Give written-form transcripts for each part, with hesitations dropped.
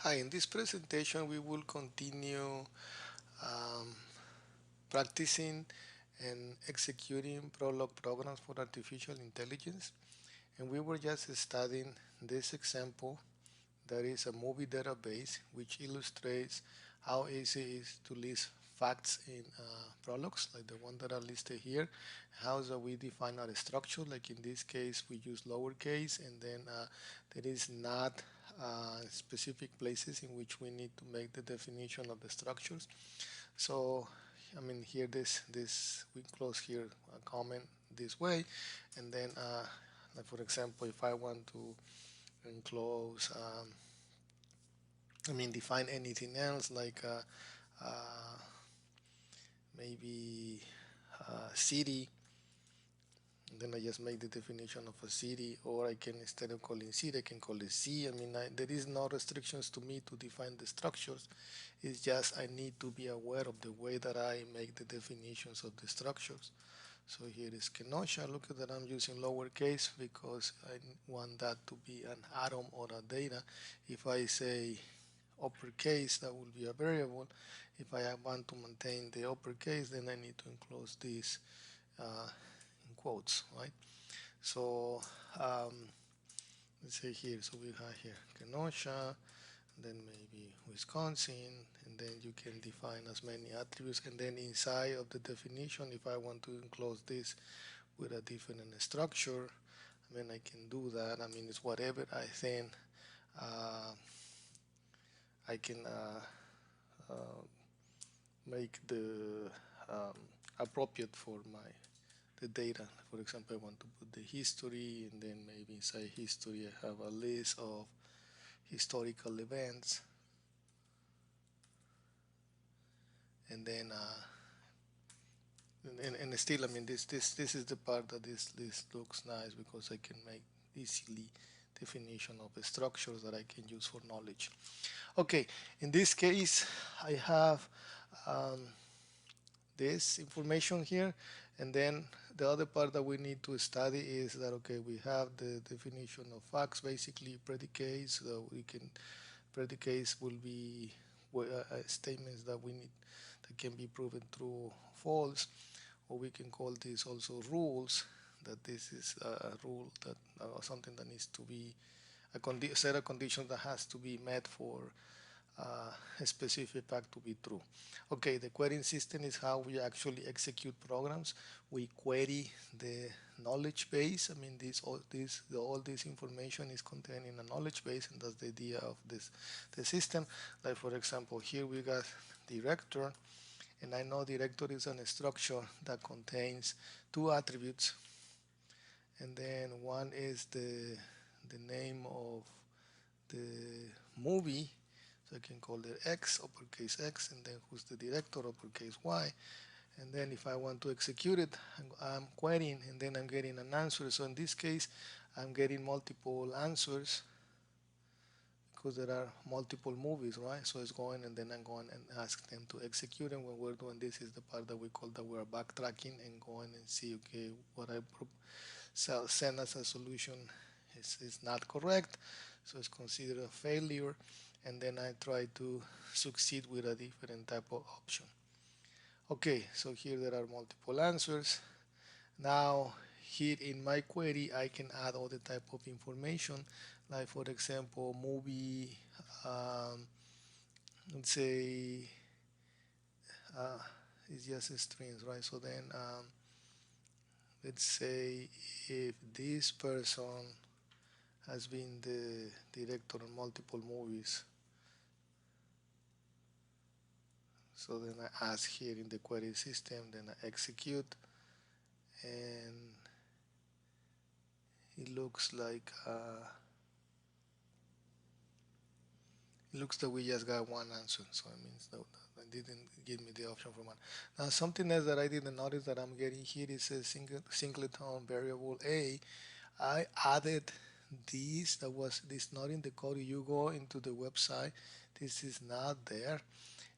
Hi, in this presentation we will continue um, practicing and executing Prolog programs for artificial intelligence. And we were just studying this example that is a movie database which illustrates how easy it is to list facts in Prologs, like the one that are listed here. How do we define our structure? Like in this case, we use lowercase, and then there is not specific places in which we need to make the definition of the structures. So, I mean, here this we close here a comment this way, and then like for example, if I want to enclose I mean, define anything else like maybe city, and then I just make the definition of a city, or I can, instead of calling city, I can call it C. I mean, there is no restrictions to me to define the structures. It's just I need to be aware of the way that I make the definitions of the structures. So here is Kenosha. Look at that, I'm using lowercase because I want that to be an atom or a data. If I say uppercase, that will be a variable. If I want to maintain the uppercase, then I need to enclose this uh, in quotes, right? So let's say here, so we have here Kenosha, then maybe Wisconsin, and then you can define as many attributes, and then inside of the definition, if I want to enclose this with a different structure, I mean, I can do that. I mean, it's whatever I think uh, I can make the um, appropriate for my the data. For example, I want to put the history, and then maybe inside history I have a list of historical events, and then and still, I mean, this is the part that this list looks nice because I can make easily definition of the structures that I can use for knowledge. Okay, in this case, I have um, this information here, and then the other part that we need to study is that, okay, we have the definition of facts, basically predicates. We can predicates will be statements that we need that can be proven true or false, or we can call this also rules, that this is a rule that something that needs to be a set of conditions that has to be met for a specific fact to be true. Okay, the querying system is how we actually execute programs. We query the knowledge base. I mean, all this information is contained in a knowledge base, and that's the idea of the system. Like for example, here we got director, and I know director is a structure that contains two attributes, and then one is the name of the movie, so I can call it X, uppercase X, and then who's the director, uppercase Y. And then if I want to execute it, I'm querying, and then I'm getting an answer. So in this case, I'm getting multiple answers because there are multiple movies, right? So it's going, and then I'm going and ask them to execute. And when we're doing this, is the part that we call that we're backtracking and going and see, okay, what I send as a solution is not correct, so it's considered a failure, and then I try to succeed with a different type of option. Okay, so here there are multiple answers. Now here in my query I can add all the type of information, like for example movie, um, let's say uh, it's just strings, right? So then let's say if this person has been the director on multiple movies. So then I ask here in the query system, then I execute, and it looks like it looks that we just got one answer. So it means that it didn't give me the option for one. Now something else that I didn't notice that I'm getting here is a singleton variable A. I added this, that was this not in the code. You go into the website, this is not there.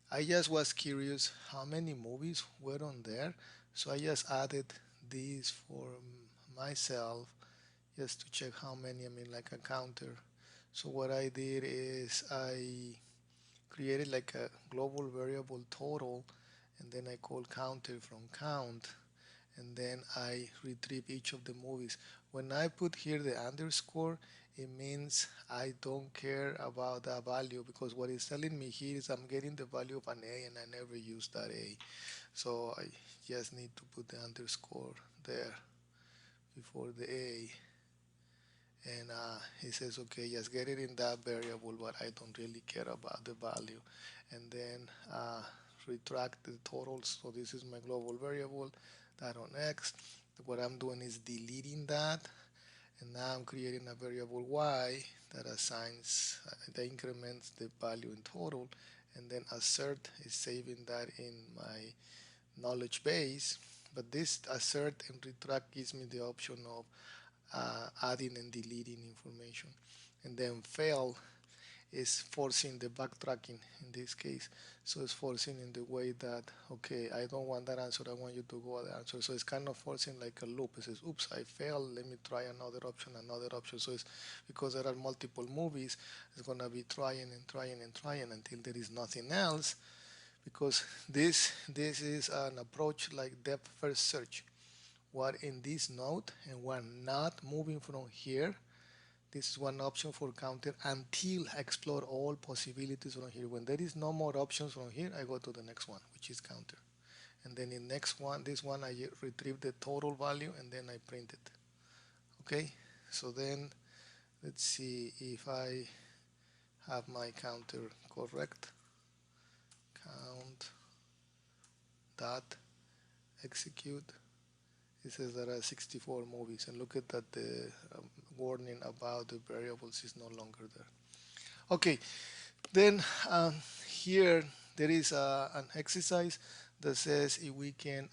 I just was curious how many movies were on there, so I just added this for myself just to check how many. I mean, like a counter. So what I did is I created like a global variable total, and then I call counter from count, and then I retrieve each of the movies. When I put here the underscore, it means I don't care about the value, because what it's telling me here is I'm getting the value of an A and I never use that A. So I just need to put the underscore there before the A. And he says, okay, just get it in that variable, but I don't really care about the value. And then retract the totals. So this is my global variable, that on X. What I'm doing is deleting that, and now I'm creating a variable Y that assigns, that increments the value in total, and then assert is saving that in my knowledge base. But this assert and retract gives me the option of adding and deleting information. And then fail is forcing the backtracking in this case. So it's forcing in the way that, okay, I don't want that answer, I want you to go other answer. So it's kind of forcing like a loop. It says, oops, I failed, let me try another option, another option. So it's because there are multiple movies, it's gonna be trying and trying and trying until there is nothing else, because this is an approach like depth first search. What in this node, and we're not moving from here. This is one option for counter until I explore all possibilities from here. When there is no more options from here, I go to the next one, which is counter. And then in next one, this one, I retrieve the total value and then I print it. Okay, so then let's see if I have my counter correct. Count dot execute. It says there are 64 movies, and look at that, the warning about the variables is no longer there. Okay, then here there is an exercise that says if we can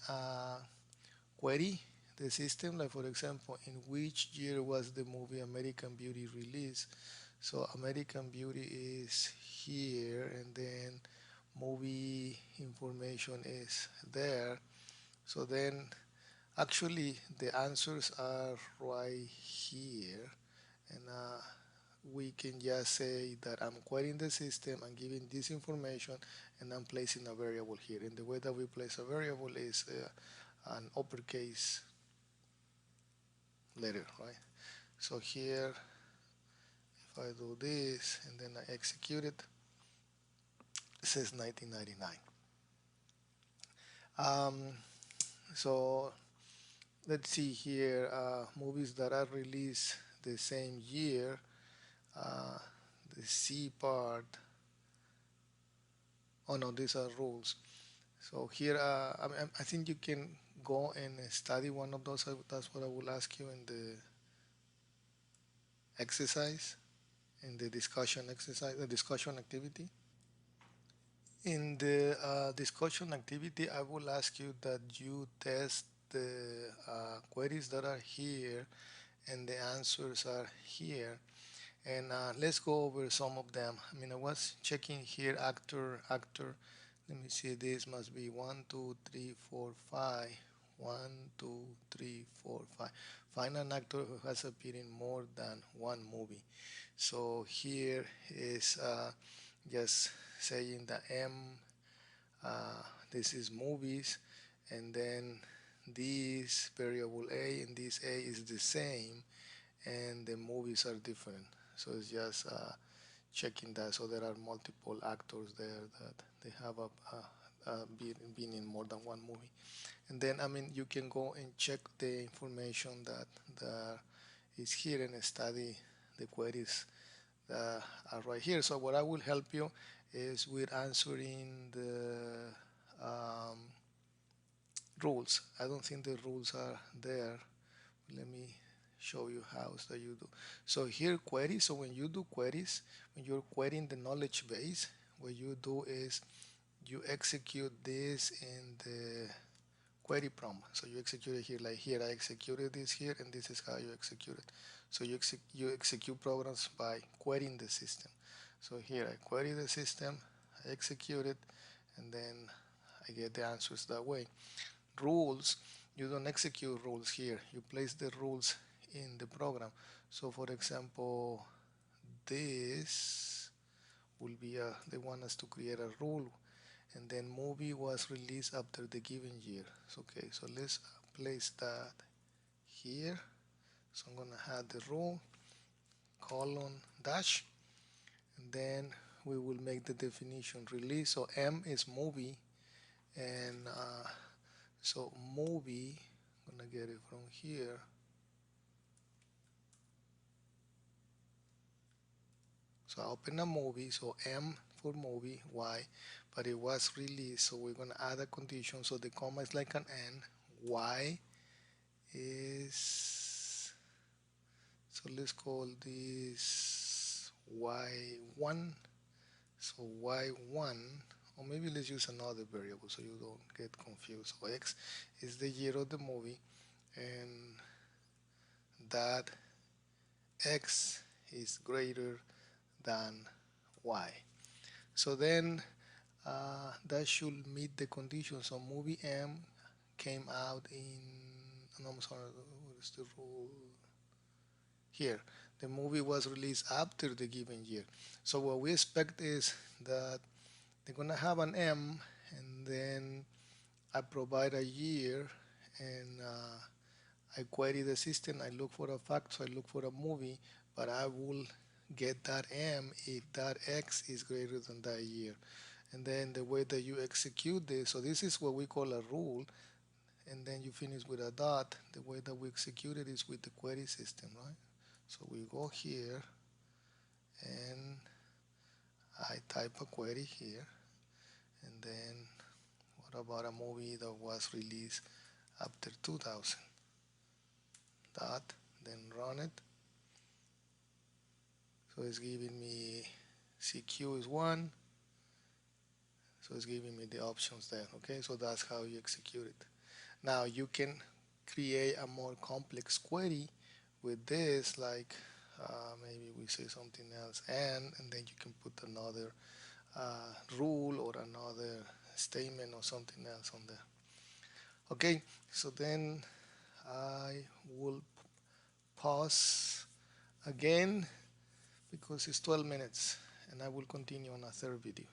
query the system, like for example, in which year was the movie American Beauty released. So American Beauty is here, and then movie information is there. So then actually the answers are right here, and we can just say that I'm querying the system and giving this information, and I'm placing a variable here. And the way that we place a variable is an uppercase letter, right? So here, if I do this and then I execute it, it says 1999. So let's see here, movies that are released the same year. Uh, the C part. Oh no, these are rules. So here, I think you can go and study one of those. That's what I will ask you in the exercise, in the discussion exercise, the discussion activity. In the discussion activity, I will ask you that you test the queries that are here and the answers are here. And let's go over some of them. I mean, I was checking here, actor. Let me see, this must be 1, 2, 3, 4, 5. 1, 2, 3, 4, 5. Find an actor who has appeared in more than one movie. So here is just saying the M, uh, this is movies, and then this variable A and this A is the same, and the movies are different. So it's just checking that. So there are multiple actors there that they have been in more than one movie. And then, I mean, you can go and check the information that is here and study the queries that are right here. So what I will help you is with answering the rules. I don't think the rules are there. Let me show you how that you do. So here queries. So when you do queries, when you're querying the knowledge base, what you do is you execute this in the query prompt. So you execute it here, like here I executed this here, and this is how you execute it. So you execute programs by querying the system. So here I query the system, I execute it, and then I get the answers that way. Rules, you don't execute rules here. You place the rules in the program. So for example, this will be they want us to create a rule, and then movie was released after the given year. So, okay, so let's place that here. So I'm gonna add the rule colon dash, and then we will make the definition release. So M is movie, and so movie, I'm gonna get it from here. So I open a movie, so M for movie, Y, but it was released, so we're gonna add a condition, so the comma is like an N, Y is, so let's call this Y1, so Y1, or maybe let's use another variable so you don't get confused. So X is the year of the movie, and that X is greater than Y. So then that should meet the condition. So movie M came out in, no, I'm sorry, what is the rule? Here, the movie was released after the given year. So what we expect is that they're gonna have an M, and then I provide a year, and I query the system, I look for a fact, so I look for a movie, but I will get that M if that X is greater than that year. And then the way that you execute this, so this is what we call a rule, and then you finish with a dot. The way that we execute it is with the query system, right? So we go here, and I type a query here, and then what about a movie that was released after 2000? Dot, then run it. So it's giving me CQ is 1, so it's giving me the options there. Okay, so that's how you execute it. Now you can create a more complex query with this, like maybe we say something else, and then you can put another rule or another statement or something else on there. Okay, so then I will pause again because it's 12 minutes, and I will continue on a third video.